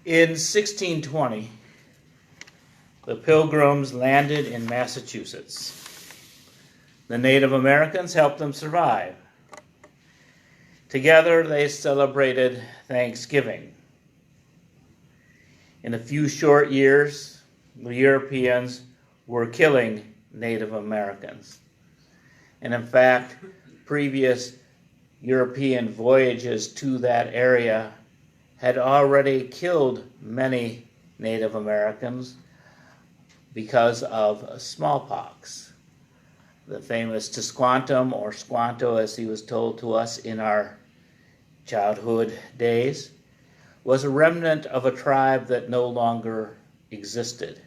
In 1620, the Pilgrims landed in Massachusetts. The Native Americans helped them survive. Together, they celebrated Thanksgiving. In a few short years, the Europeans were killing Native Americans. And in fact, previous European voyages to that area had already killed many Native Americans because of smallpox. The famous Tisquantum, or Squanto as he was told to us in our childhood days, was a remnant of a tribe that no longer existed.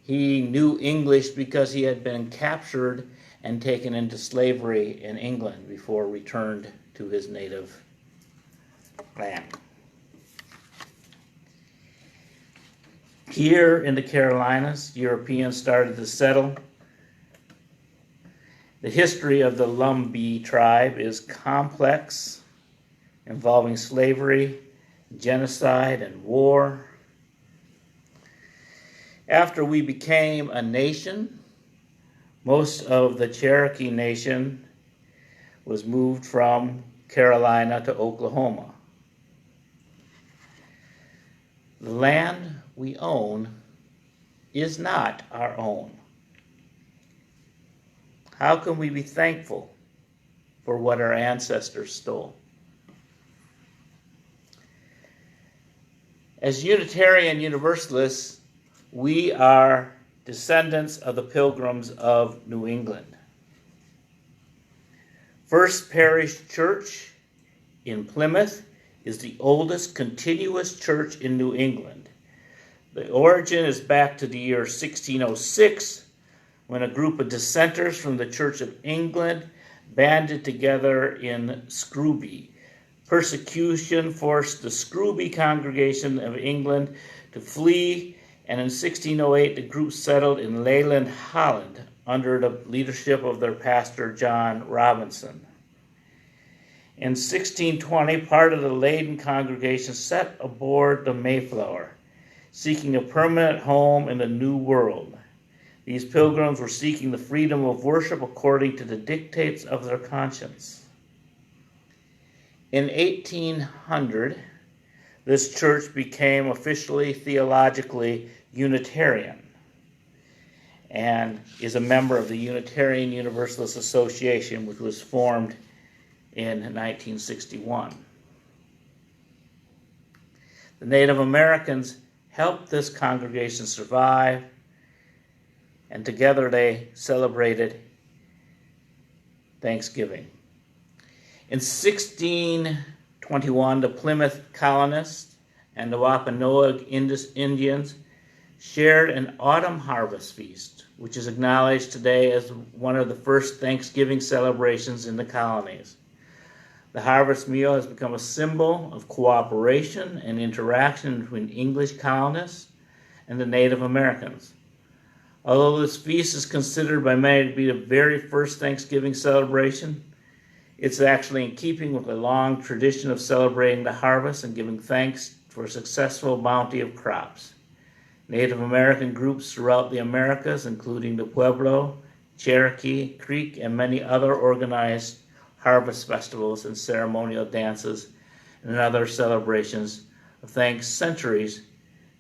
He knew English because he had been captured and taken into slavery in England before returned to his native land. Here in the Carolinas, Europeans started to settle. The history of the Lumbee tribe is complex, involving slavery, genocide, and war. After we became a nation, most of the Cherokee Nation was moved from Carolina to Oklahoma. The land we own is not our own. How can we be thankful for what our ancestors stole? As Unitarian Universalists, we are descendants of the Pilgrims of New England. First Parish Church in Plymouth is the oldest continuous church in New England. The origin is back to the year 1606, when a group of dissenters from the Church of England banded together in Scrooby. Persecution forced the Scrooby congregation of England to flee, and in 1608 the group settled in Leyland, Holland, under the leadership of their pastor John Robinson. In 1620, part of the Leyden congregation set aboard the Mayflower, seeking a permanent home in the New World. These pilgrims were seeking the freedom of worship according to the dictates of their conscience. In 1800, this church became officially theologically Unitarian and is a member of the Unitarian Universalist Association, which was formed in 1961. The Native Americans helped this congregation survive, and together they celebrated Thanksgiving. In 1621, the Plymouth colonists and the Wampanoag Indians shared an autumn harvest feast, which is acknowledged today as one of the first Thanksgiving celebrations in the colonies. The harvest meal has become a symbol of cooperation and interaction between English colonists and the Native Americans. Although this feast is considered by many to be the very first Thanksgiving celebration, it's actually in keeping with a long tradition of celebrating the harvest and giving thanks for a successful bounty of crops. Native American groups throughout the Americas, including the Pueblo, Cherokee, Creek, and many other organized harvest festivals and ceremonial dances and other celebrations of thanks centuries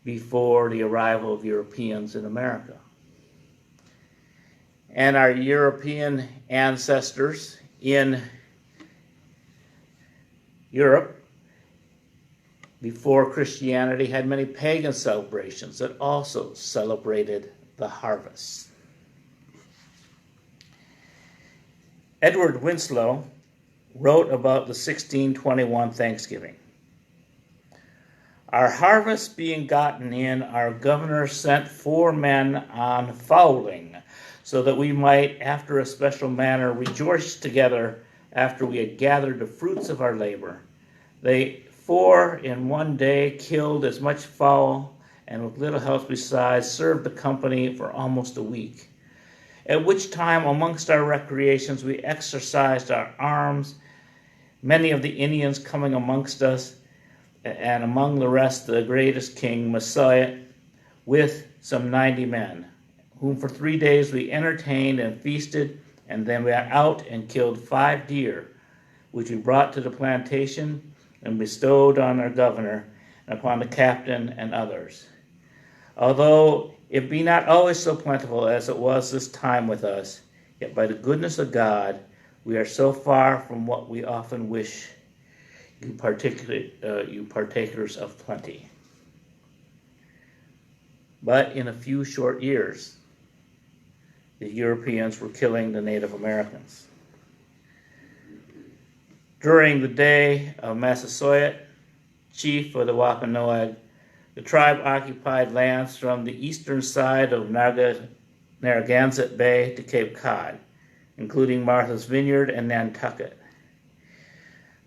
before the arrival of Europeans in America. And our European ancestors in Europe before Christianity had many pagan celebrations that also celebrated the harvest. Edward Winslow wrote about the 1621 Thanksgiving. Our harvest being gotten in, our governor sent 4 men on fowling, so that we might, after a special manner, rejoice together after we had gathered the fruits of our labor. They 4 in one day killed as much fowl, and with little help besides, served the company for almost a week. At which time, amongst our recreations, we exercised our arms, many of the Indians coming amongst us, and among the rest the greatest king, Messiah, with some 90 men, whom for 3 days we entertained and feasted, and then went out and killed 5 deer, which we brought to the plantation and bestowed on our governor and upon the captain and others. Although it be not always so plentiful as it was this time with us, yet by the goodness of God we are so far from what we often wish, you partakers of plenty. But in a few short years, the Europeans were killing the Native Americans. During the day of Massasoit, chief of the Wampanoag, the tribe occupied lands from the eastern side of Narragansett Bay to Cape Cod, including Martha's Vineyard and Nantucket.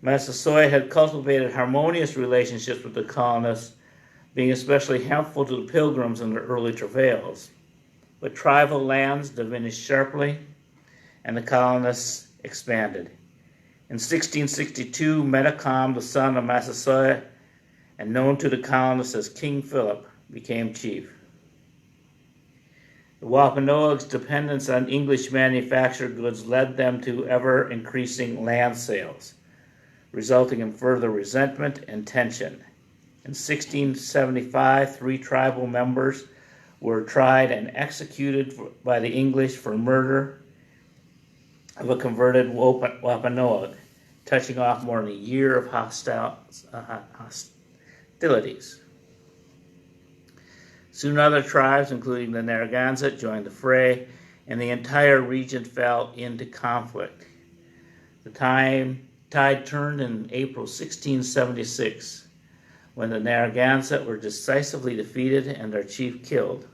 Massasoit had cultivated harmonious relationships with the colonists, being especially helpful to the pilgrims in their early travails. But tribal lands diminished sharply, and the colonists expanded. In 1662, Metacom, the son of Massasoit, and known to the colonists as King Philip, became chief. The Wampanoag's dependence on English manufactured goods led them to ever-increasing land sales, resulting in further resentment and tension. In 1675, 3 tribal members were tried and executed by the English for murder of a converted Wampanoag, touching off more than a year of hostilities. Soon other tribes, including the Narragansett, joined the fray, and the entire region fell into conflict. The tide turned in April 1676, when the Narragansett were decisively defeated and their chief killed.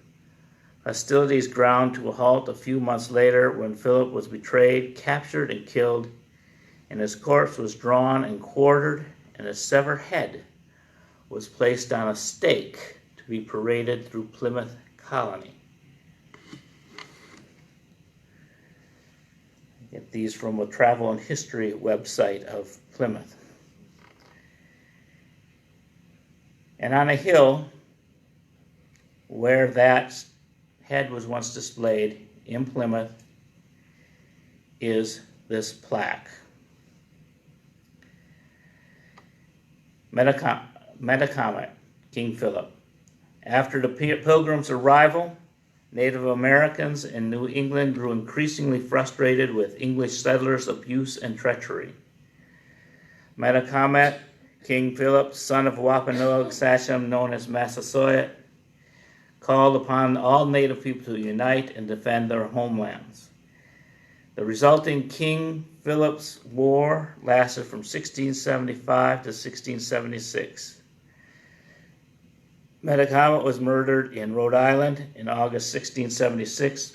Hostilities ground to a halt a few months later when Philip was betrayed, captured, and killed, and his corpse was drawn and quartered, and his severed head was placed on a stake to be paraded through Plymouth Colony. Get these from a travel and history website of Plymouth. And on a hill where that head was once displayed in Plymouth is this plaque. Metacomet, King Philip. After the Pilgrims' arrival, Native Americans in New England grew increasingly frustrated with English settlers' abuse and treachery. Metacomet, King Philip, son of Wampanoag Sachem known as Massasoit, called upon all Native people to unite and defend their homelands. The resulting King Philip's War lasted from 1675 to 1676. Metacomet was murdered in Rhode Island in August 1676.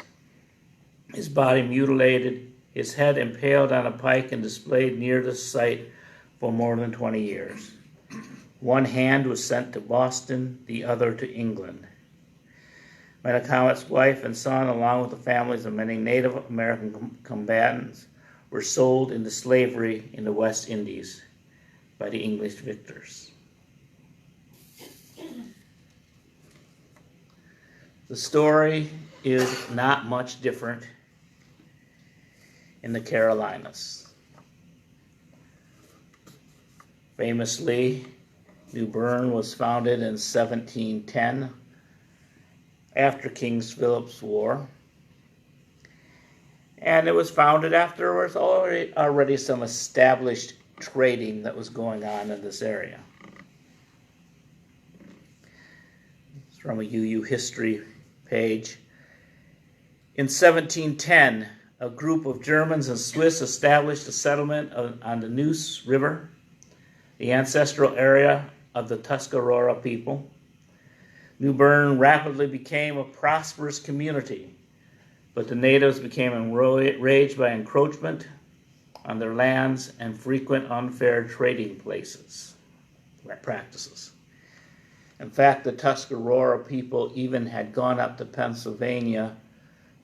His body mutilated, his head impaled on a pike and displayed near the site for more than 20 years. One hand was sent to Boston, the other to England. Metacomet's wife and son, along with the families of many Native American combatants, were sold into slavery in the West Indies by the English victors. The story is not much different in the Carolinas. Famously, New Bern was founded in 1710 after King Philip's War. And it was founded after there was already some established trading that was going on in this area. It's from a UU history page. In 1710, a group of Germans and Swiss established a settlement on the Neuse River, the ancestral area of the Tuscarora people. New Bern rapidly became a prosperous community, but the natives became enraged by encroachment on their lands and frequent unfair trading practices. In fact, the Tuscarora people even had gone up to Pennsylvania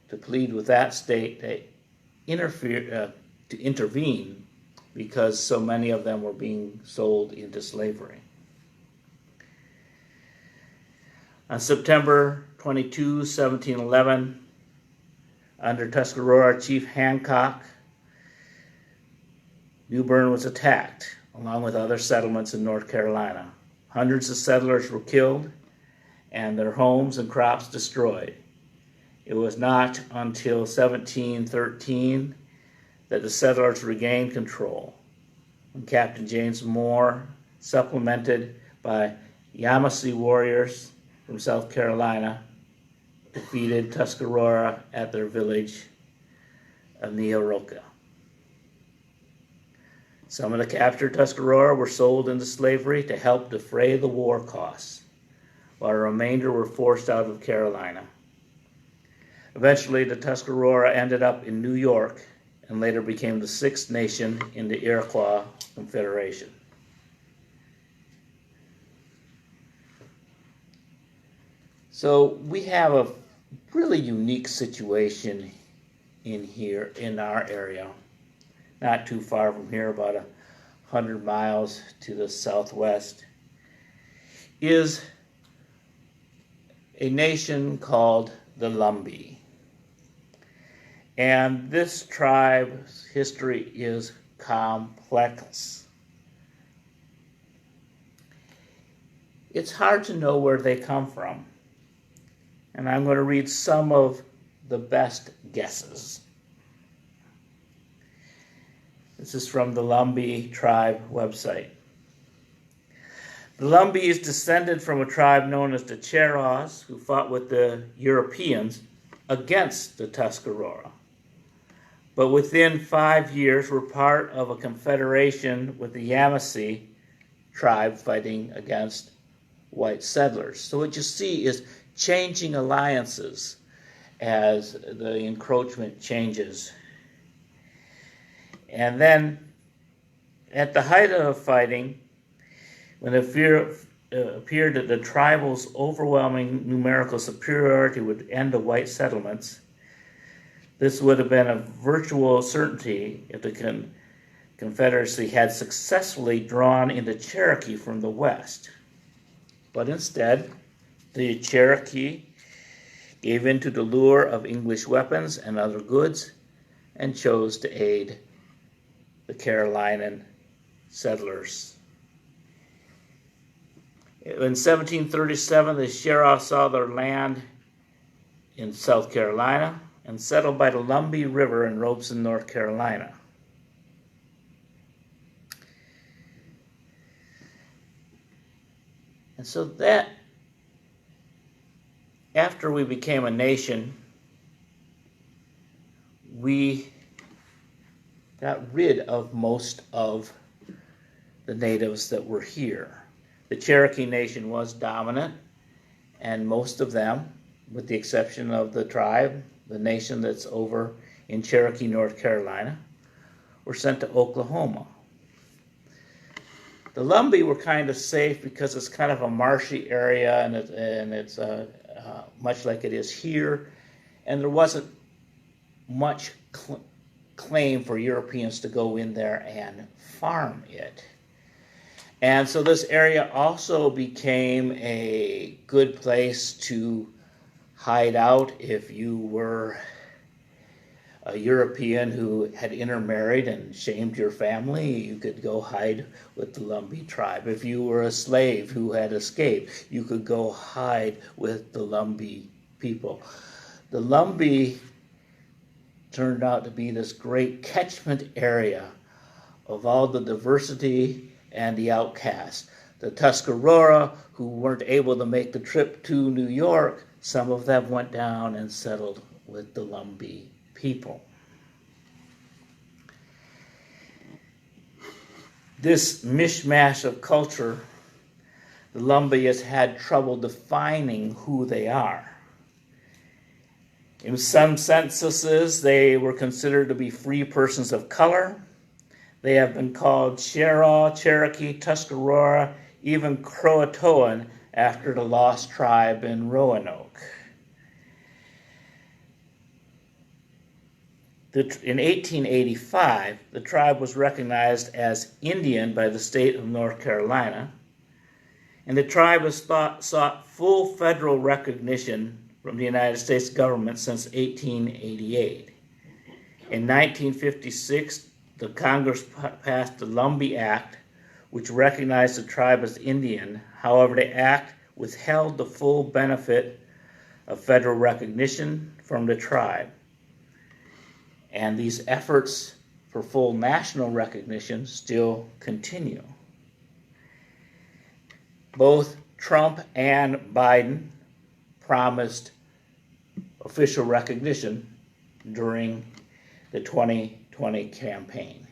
to plead with that state to intervene because so many of them were being sold into slavery. On September 22, 1711, under Tuscarora Chief Hancock, New Bern was attacked, along with other settlements in North Carolina. Hundreds of settlers were killed and their homes and crops destroyed. It was not until 1713 that the settlers regained control, when Captain James Moore, supplemented by Yamasee warriors from South Carolina, defeated Tuscarora at their village of Neoroka. Some of the captured Tuscarora were sold into slavery to help defray the war costs, while the remainder were forced out of Carolina. Eventually, the Tuscarora ended up in New York and later became the sixth nation in the Iroquois Confederation. So we have a really unique situation in here in our area, not too far from here, about 100 miles to the southwest, is a nation called the Lumbee. And this tribe's history is complex. It's hard to know where they come from, and I'm going to read some of the best guesses. This is from the Lumbee tribe website. The Lumbee is descended from a tribe known as the Cheraws, who fought with the Europeans against the Tuscarora, but within 5 years were part of a confederation with the Yamasee tribe fighting against white settlers. So what you see is changing alliances as the encroachment changes. And then at the height of fighting, when it appeared that the tribal's overwhelming numerical superiority would end the white settlements, this would have been a virtual certainty if the Confederacy had successfully drawn into Cherokee from the west. But instead, the Cherokee gave in to the lure of English weapons and other goods and chose to aid the Carolinian settlers. In 1737, the Cheraws saw their land in South Carolina and settled by the Lumbee River in Robeson, North Carolina. And so that, after we became a nation, we got rid of most of the natives that were here. The Cherokee Nation was dominant, and most of them, with the exception of the tribe, the nation that's over in Cherokee, North Carolina, were sent to Oklahoma. The Lumbee were kind of safe because it's kind of a marshy area, and it's much like it is here, and there wasn't much claim for Europeans to go in there and farm it. And so this area also became a good place to hide out if you were a European who had intermarried and shamed your family. You could go hide with the Lumbee tribe. If you were a slave who had escaped, you could go hide with the Lumbee people. The Lumbee turned out to be this great catchment area of all the diversity and the outcasts. The Tuscarora, who weren't able to make the trip to New York, some of them went down and settled with the Lumbee people. This mishmash of culture, the Lumbee has had trouble defining who they are. In some censuses, they were considered to be free persons of color. They have been called Cheraw, Cherokee, Tuscarora, even Croatoan after the lost tribe in Roanoke. In 1885, the tribe was recognized as Indian by the state of North Carolina, And the tribe has sought full federal recognition from the United States government since 1888. In 1956, the Congress passed the Lumbee Act, which recognized the tribe as Indian. However, the act withheld the full benefit of federal recognition from the tribe. And these efforts for full national recognition still continue. Both Trump and Biden promised official recognition during the 2020 campaign.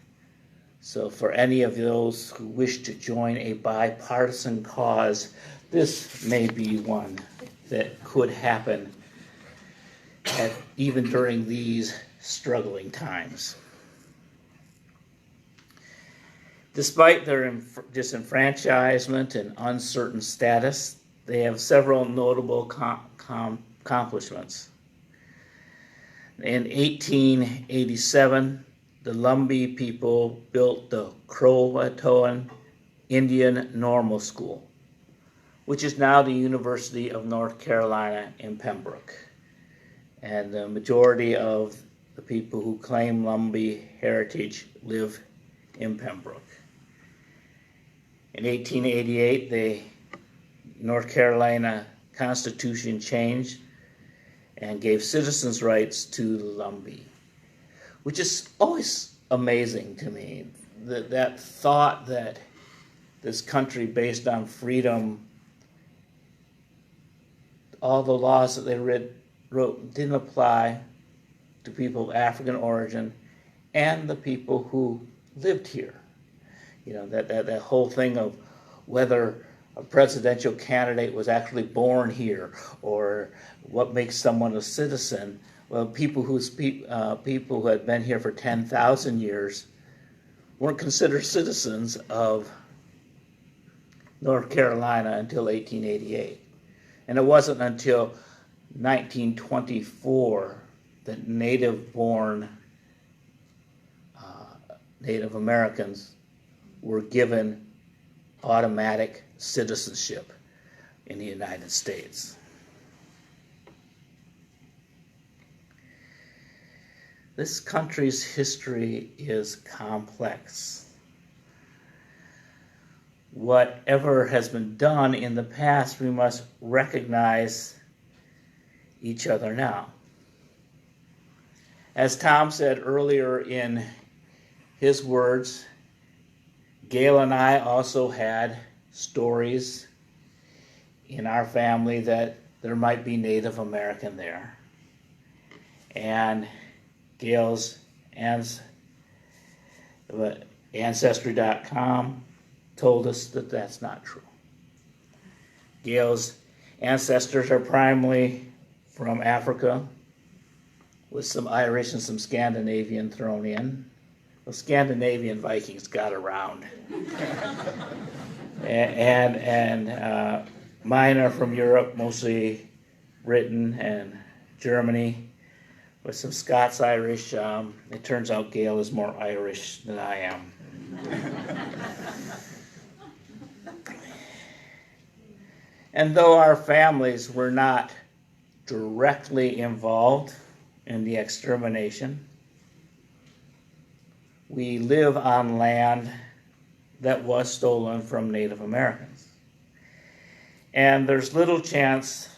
So for any of those who wish to join a bipartisan cause, this may be one that could happen even during these struggling times. Despite their disenfranchisement and uncertain status, they have several notable accomplishments. In 1887, the Lumbee people built the Croatoan Indian Normal School, which is now the University of North Carolina in Pembroke. And the majority of the people who claim Lumbee heritage live in Pembroke. In 1888, the North Carolina Constitution changed and gave citizens' rights to the Lumbee, which is always amazing to me. That thought that this country based on freedom, all the laws that they wrote didn't apply to people of African origin and the people who lived here. You know, that whole thing of whether a presidential candidate was actually born here or what makes someone a citizen. Well, people who had been here for 10,000 years weren't considered citizens of North Carolina until 1888. And it wasn't until 1924 that native-born Native Americans were given automatic citizenship in the United States. This country's history is complex. Whatever has been done in the past, we must recognize each other now. As Tom said earlier in his words, Gail and I also had stories in our family that there might be Native American there. And Gail's Ancestry.com told us that that's not true. Gail's ancestors are primarily from Africa, with some Irish and some Scandinavian thrown in. The Scandinavian Vikings got around. and mine are from Europe, mostly Britain and Germany, with some Scots-Irish. It turns out Gail is more Irish than I am. And though our families were not directly involved in the extermination, we live on land that was stolen from Native Americans. And there's little chance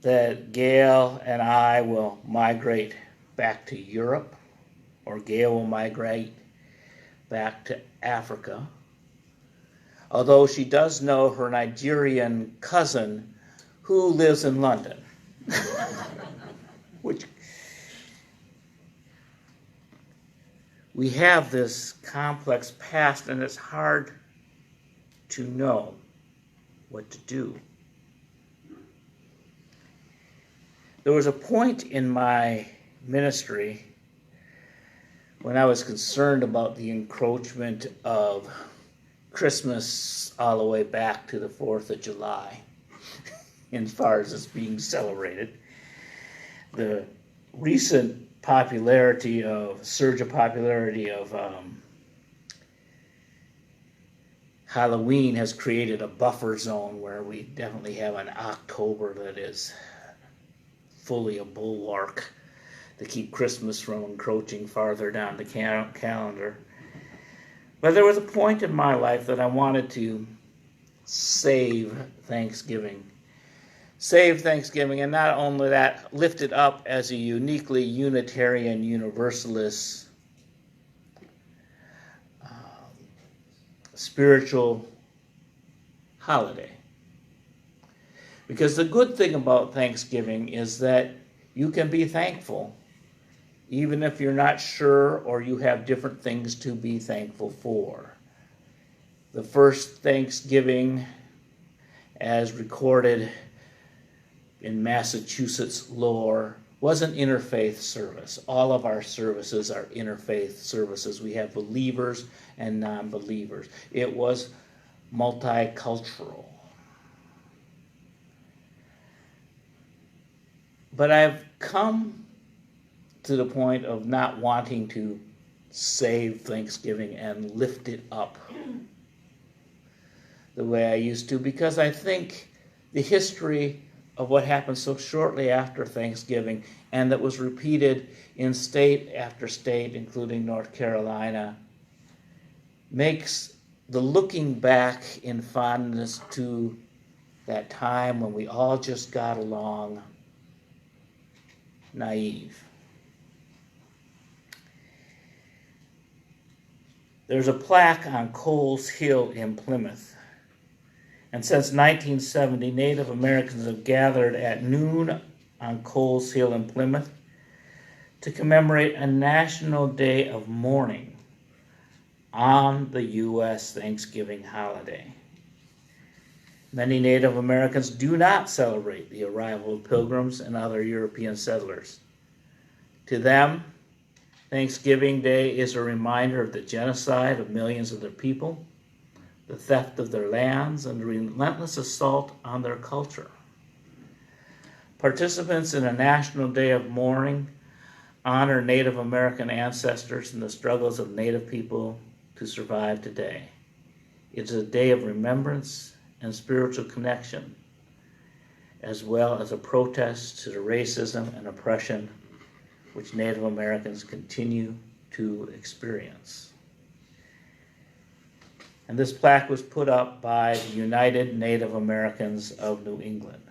that Gail and I will migrate back to Europe, or Gail will migrate back to Africa. Although she does know her Nigerian cousin who lives in London. Which we have this complex past, and it's hard to know what to do. There was a point in my ministry when I was concerned about the encroachment of Christmas all the way back to the 4th of July, as far as it's being celebrated. The recent surge of popularity of Halloween has created a buffer zone where we definitely have an October that is fully a bulwark to keep Christmas from encroaching farther down the calendar. But there was a point in my life that I wanted to save Thanksgiving. Save Thanksgiving, and not only that, lift it up as a uniquely Unitarian Universalist spiritual holiday. Because the good thing about Thanksgiving is that you can be thankful even if you're not sure or you have different things to be thankful for. The first Thanksgiving, as recorded in Massachusetts lore, was an interfaith service. All of our services are interfaith services. We have believers and non-believers. It was multicultural. But I've come to the point of not wanting to save Thanksgiving and lift it up the way I used to, because I think the history of what happened so shortly after Thanksgiving, and that was repeated in state after state, including North Carolina, makes the looking back in fondness to that time when we all just got along naive. There's a plaque on Coles Hill in Plymouth. And since 1970, Native Americans have gathered at noon on Coles Hill in Plymouth to commemorate a national day of mourning on the U.S. Thanksgiving holiday. Many Native Americans do not celebrate the arrival of pilgrims and other European settlers. To them, Thanksgiving Day is a reminder of the genocide of millions of their people, the theft of their lands, and the relentless assault on their culture. Participants in a National Day of Mourning honor Native American ancestors and the struggles of Native people to survive today. It's a day of remembrance and spiritual connection, as well as a protest to the racism and oppression which Native Americans continue to experience. And this plaque was put up by the United Native Americans of New England.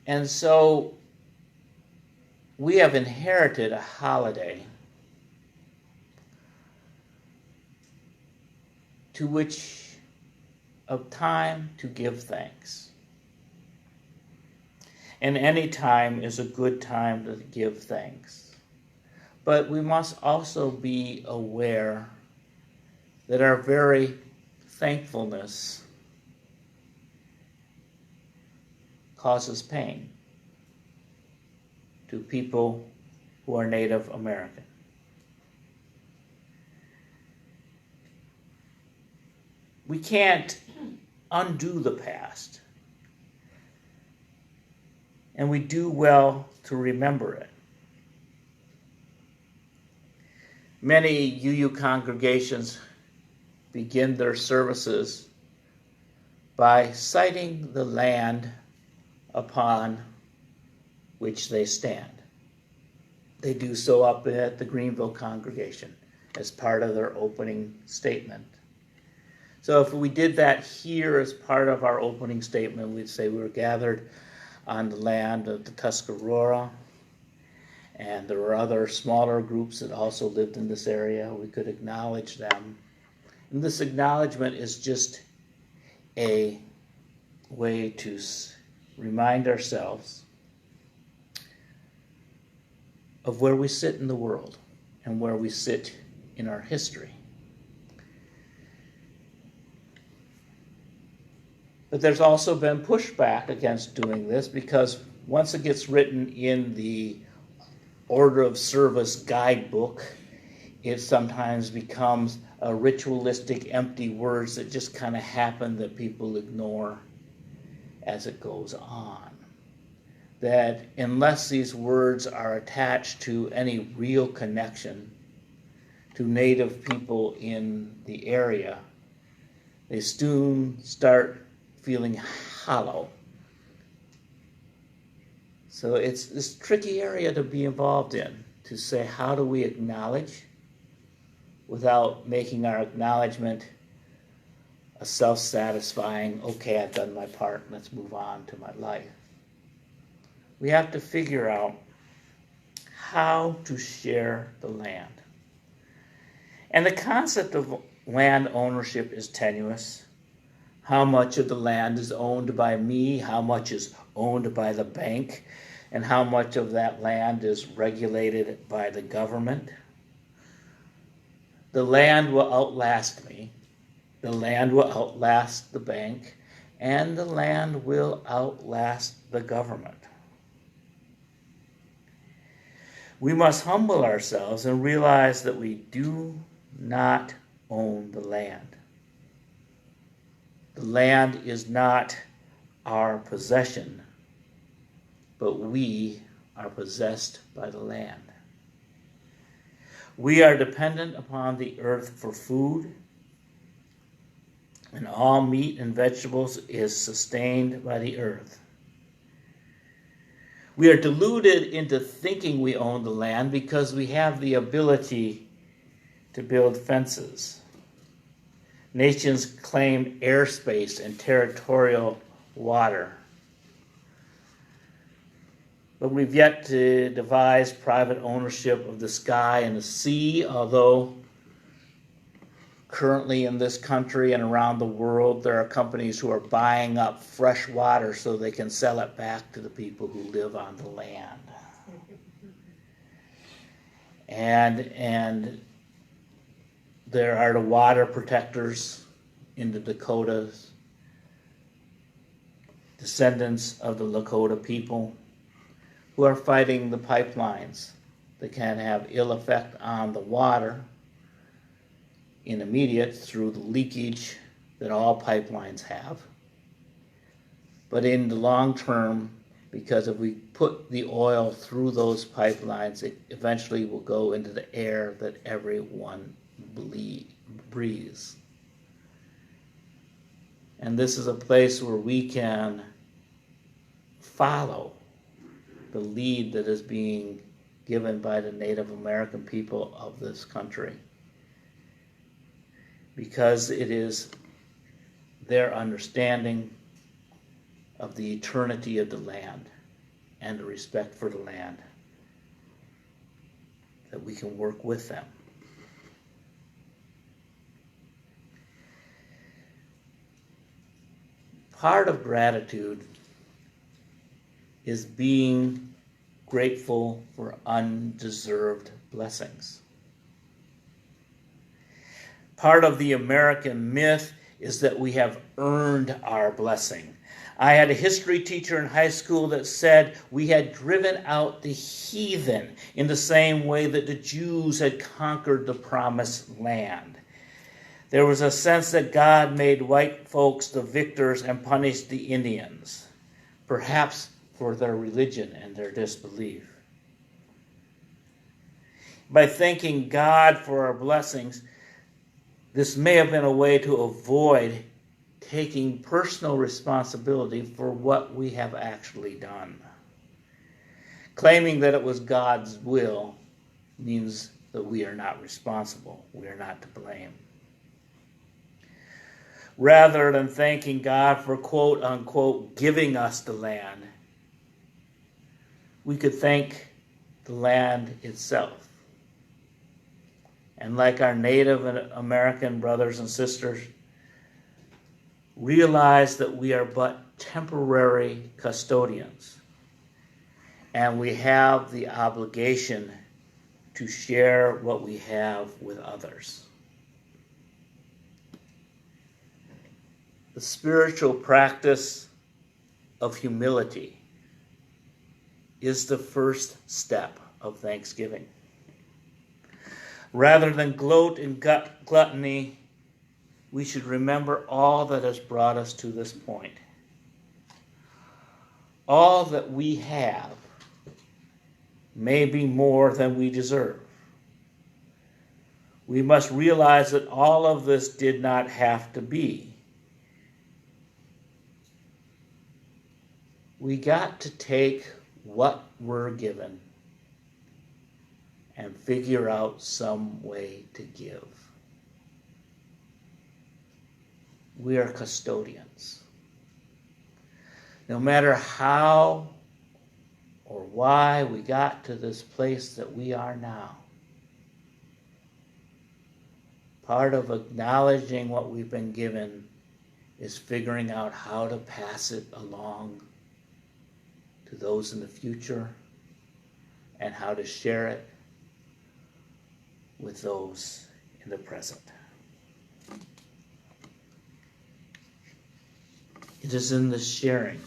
And so we have inherited a holiday to which of time to give thanks. And any time is a good time to give thanks. But we must also be aware that our very thankfulness causes pain to people who are Native American. We can't undo the past, and we do well to remember it. Many UU congregations begin their services by citing the land upon which they stand. They do so up at the Greenville congregation as part of their opening statement. So if we did that here as part of our opening statement, we'd say we were gathered on the land of the Tuscarora, and there were other smaller groups that also lived in this area. We could acknowledge them. And this acknowledgement is just a way to remind ourselves of where we sit in the world and where we sit in our history. But there's also been pushback against doing this, because once it gets written in the Order of Service guidebook, it sometimes becomes a ritualistic, empty words that just kind of happen that people ignore as it goes on. That unless these words are attached to any real connection to native people in the area, they soon start feeling hollow. So it's this tricky area to be involved in, to say, how do we acknowledge without making our acknowledgement a self-satisfying, okay, I've done my part, let's move on to my life. We have to figure out how to share the land. And the concept of land ownership is tenuous. How much of the land is owned by me? How much is owned by the bank? And how much of that land is regulated by the government? The land will outlast me. The land will outlast the bank. And the land will outlast the government. We must humble ourselves and realize that we do not own the land. The land is not our possession, but we are possessed by the land. We are dependent upon the earth for food, and all meat and vegetables is sustained by the earth. We are deluded into thinking we own the land because we have the ability to build fences. Nations claim airspace and territorial water. But we've yet to devise private ownership of the sky and the sea, although currently in this country and around the world there are companies who are buying up fresh water so they can sell it back to the people who live on the land. And there are the water protectors in the Dakotas, descendants of the Lakota people, who are fighting the pipelines that can have ill effect on the water in immediate through the leakage that all pipelines have. But in the long term, because if we put the oil through those pipelines, it eventually will go into the air that everyone breathes. And this is a place where we can follow the lead that is being given by the Native American people of this country, because it is their understanding of the eternity of the land and the respect for the land that we can work with them. Part of gratitude is being grateful for undeserved blessings. Part of the American myth is that we have earned our blessing. I had a history teacher in high school that said we had driven out the heathen in the same way that the Jews had conquered the promised land. There was a sense that God made white folks the victors and punished the Indians, perhaps for their religion and their disbelief. By thanking God for our blessings, this may have been a way to avoid taking personal responsibility for what we have actually done. Claiming that it was God's will means that we are not responsible. We are not to blame. Rather than thanking God for quote unquote giving us the land, we could thank the land itself. And like our Native American brothers and sisters, realize that we are but temporary custodians, and we have the obligation to share what we have with others. The spiritual practice of humility is the first step of Thanksgiving. Rather than gloat in gluttony, we should remember all that has brought us to this point. All that we have may be more than we deserve. we must realize that all of this did not have to be. We got to take what we're given and figure out some way to give. We are custodians. No matter how or why we got to this place that we are now, part of acknowledging what we've been given is figuring out how to pass it along to those in the future and how to share it with those in the present. It is in the sharing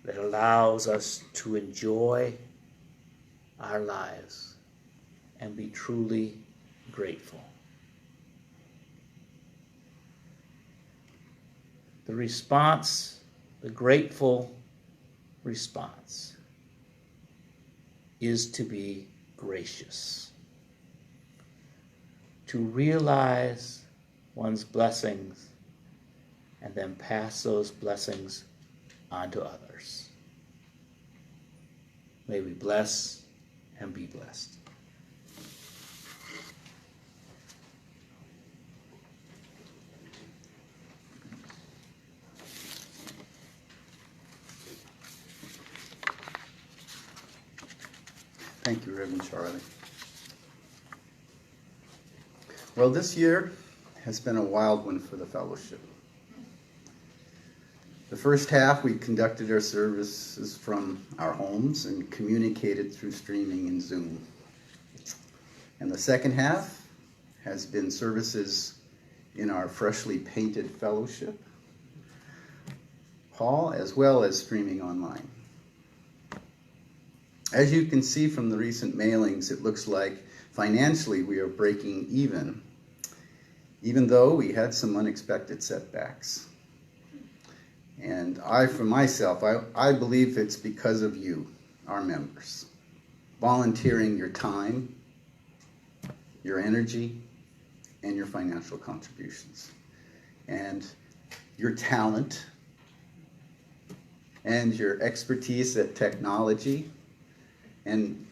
that allows us to enjoy our lives and be truly grateful. The response, the grateful response, is to be gracious, to realize one's blessings and then pass those blessings on to others. May we bless and be blessed. Thank you, Rev Charlie. Well, this year has been a wild one for the fellowship. The first half, we conducted our services from our homes and communicated through streaming and Zoom. And the second half has been services in our freshly painted fellowship hall, as well as streaming online. As you can see from the recent mailings, it looks like financially we are breaking even though we had some unexpected setbacks. And for myself, I believe it's because of you, our members, volunteering your time, your energy, and your financial contributions, and your talent, and your expertise at technology, and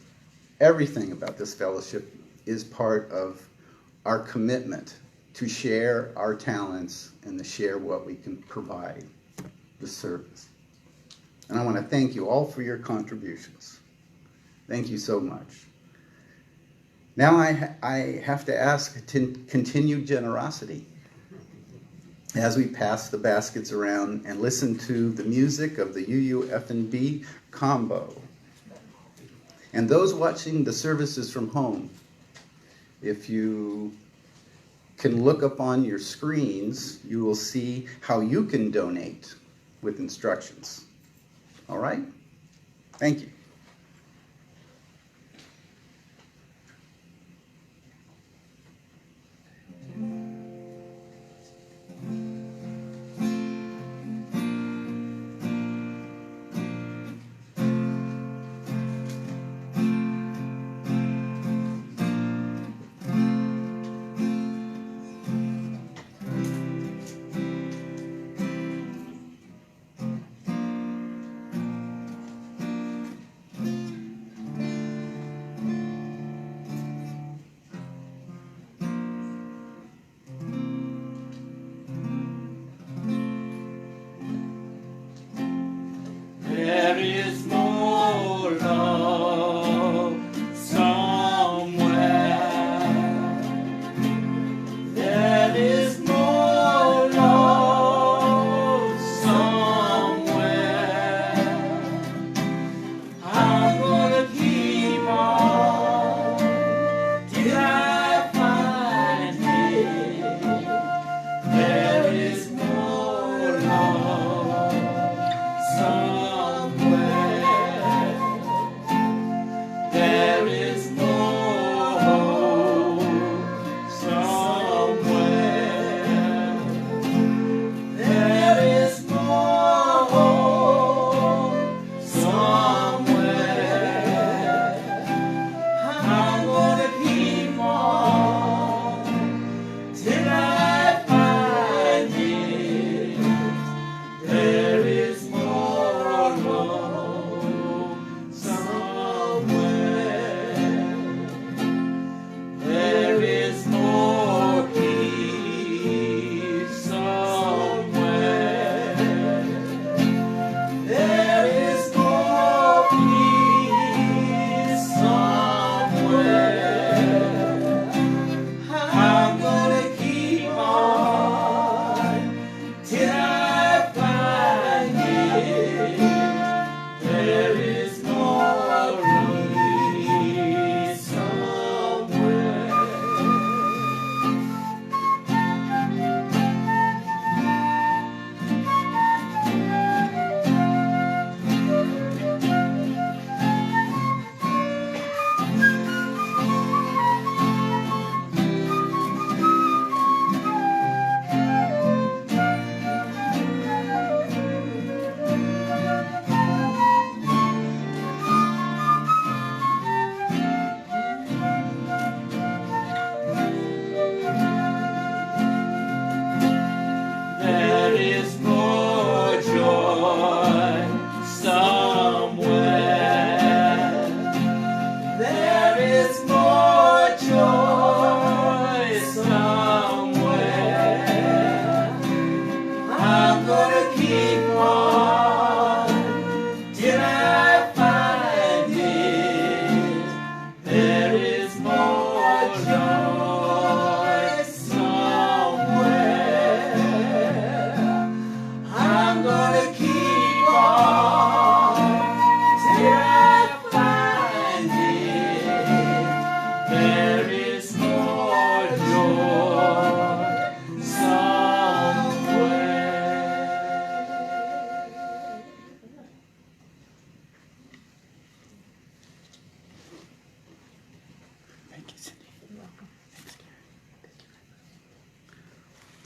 everything about this fellowship is part of our commitment to share our talents and to share what we can provide the service. And I want to thank you all for your contributions. Thank you so much. Now I have to ask continued generosity as we pass the baskets around and listen to the music of the UUF&B combo. And those watching the services from home, if you can look up on your screens, you will see how you can donate with instructions. All right? Thank you.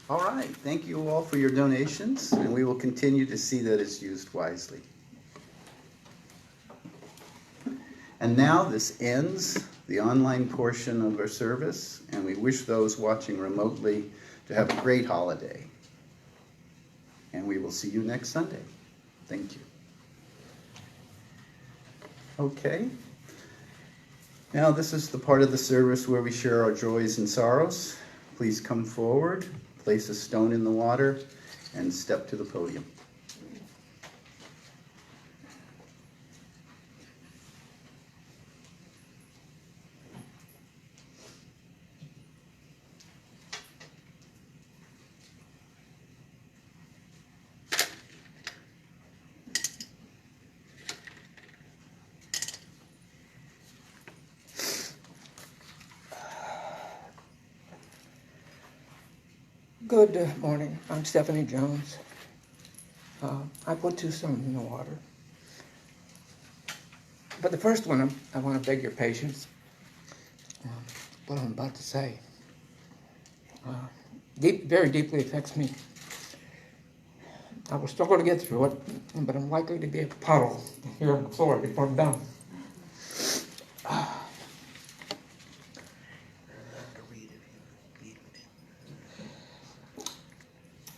All right, thank you all for your donations, and we will continue to see that it's used wisely. And now this ends the online portion of our service, and we wish those watching remotely to have a great holiday. And we will see you next Sunday. Thank you. Okay. Now this is the part of the service where we share our joys and sorrows. Please come forward, place a stone in the water, and step to the podium. Good morning. I'm Stephanie Jones. I put 2 stones in the water. But the first one, I want to beg your patience. What I'm about to say very deeply affects me. I will struggle to get through it, but I'm likely to be a puddle here on the floor before I'm done.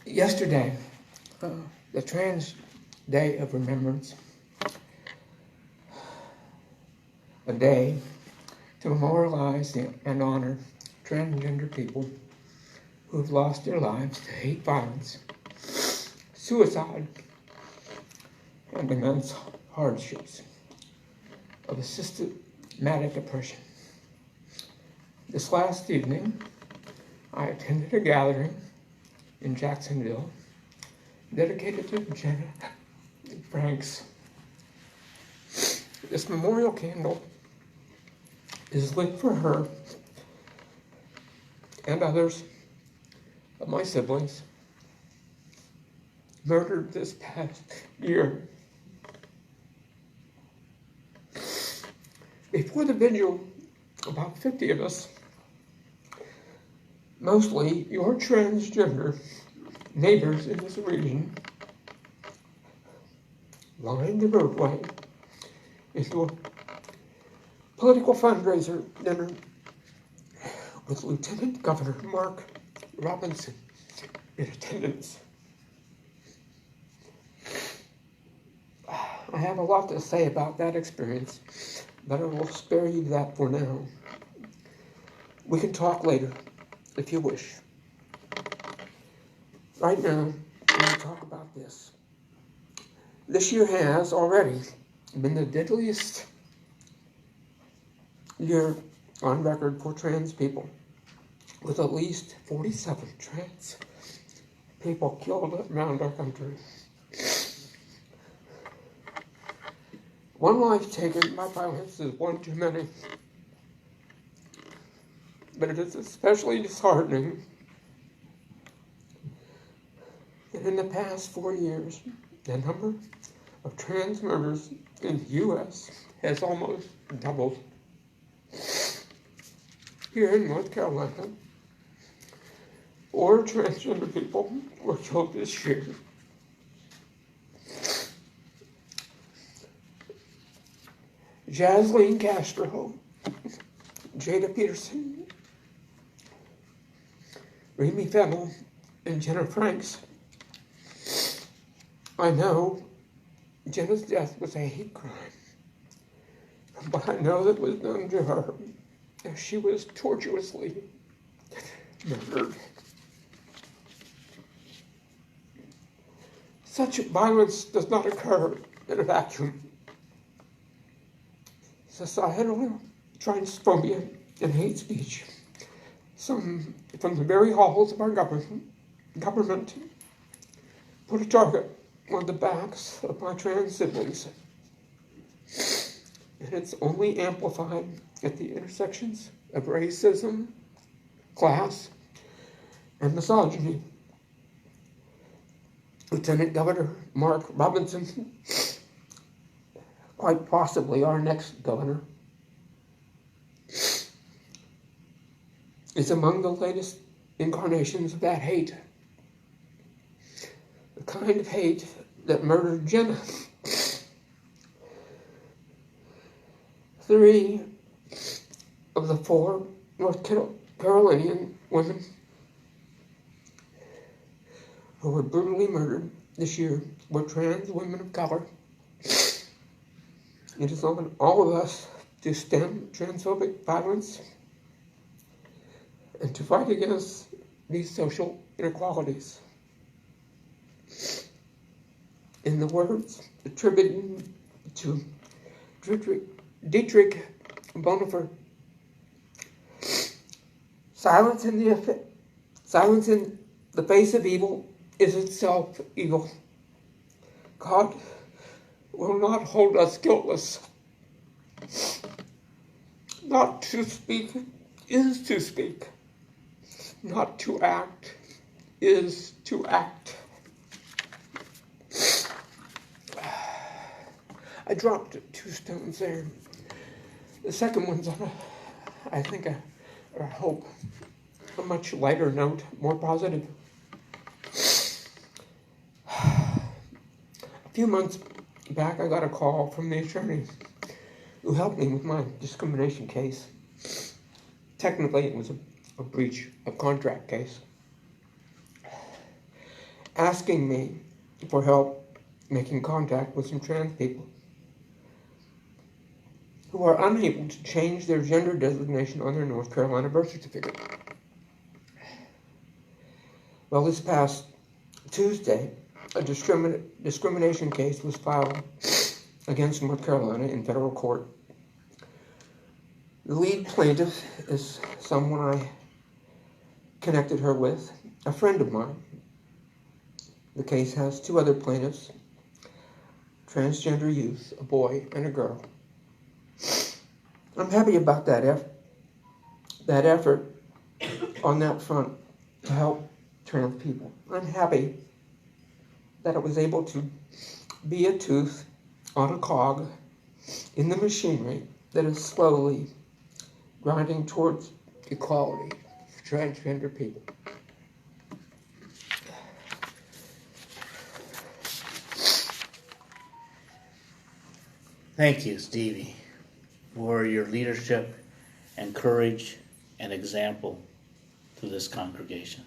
Yesterday, the Trans Day of Remembrance, a day to memorialize and honor transgender people who have lost their lives to hate violence, suicide, and immense hardships of a systematic oppression. This last evening, I attended a gathering in Jacksonville, dedicated to Jenna Franks. This memorial candle is lit for her and others of my siblings murdered this past year. Before the vigil, about 50 of us, mostly your transgender neighbors in this region, lined the roadway into a political fundraiser dinner with Lieutenant Governor Mark Robinson in attendance. I have a lot to say about that experience, but I will spare you that for now. We can talk later, if you wish. Right now, I'm going to talk about this. This year has already been the deadliest year on record for trans people, with at least 47 trans people killed around our country. One life taken by violence is one too many, but it is especially disheartening that in the past 4 years, the number of trans murders in the U.S. has almost doubled. Here in North Carolina, 4 transgender people were killed this year. Jasleen Castro, Jada Peterson, Remy Fennell, and Jenna Franks. I know Jenna's death was a hate crime, but I know that was done to her as she was tortuously murdered. Such violence does not occur in a vacuum. Societal transphobia and hate speech, some from the very halls of our government, put a target on the backs of my trans siblings. And it's only amplified at the intersections of racism, class, and misogyny. Lieutenant Governor Mark Robinson, quite possibly our next governor, is among the latest incarnations of that hate the kind of hate that murdered Jenna. 3 of the 4 North Carolinian women who were brutally murdered this year were trans women of color. It is on all of us to stem transphobic violence and to fight against these social inequalities. In the words attributed to Dietrich Bonhoeffer, silence in the face of evil is itself evil. God will not hold us guiltless. Not to speak is to speak. Not to act is to act. I dropped 2 stones there. The second one's on I hope, a much lighter note, more positive. A few months back, I got a call from the attorney who helped me with my discrimination case. Technically, it was a breach of contract case, asking me for help making contact with some trans people who are unable to change their gender designation on their North Carolina birth certificate. Well, this past Tuesday, a discrimination case was filed against North Carolina in federal court. The lead plaintiff is someone I connected her with, a friend of mine. The case has 2 other plaintiffs, transgender youth, a boy and a girl. I'm happy about that effort on that front to help trans people. I'm happy that it was able to be a tooth on a cog in the machinery that is slowly grinding towards equality for transgender people. Thank you, Stevie, for your leadership and courage and example to this congregation.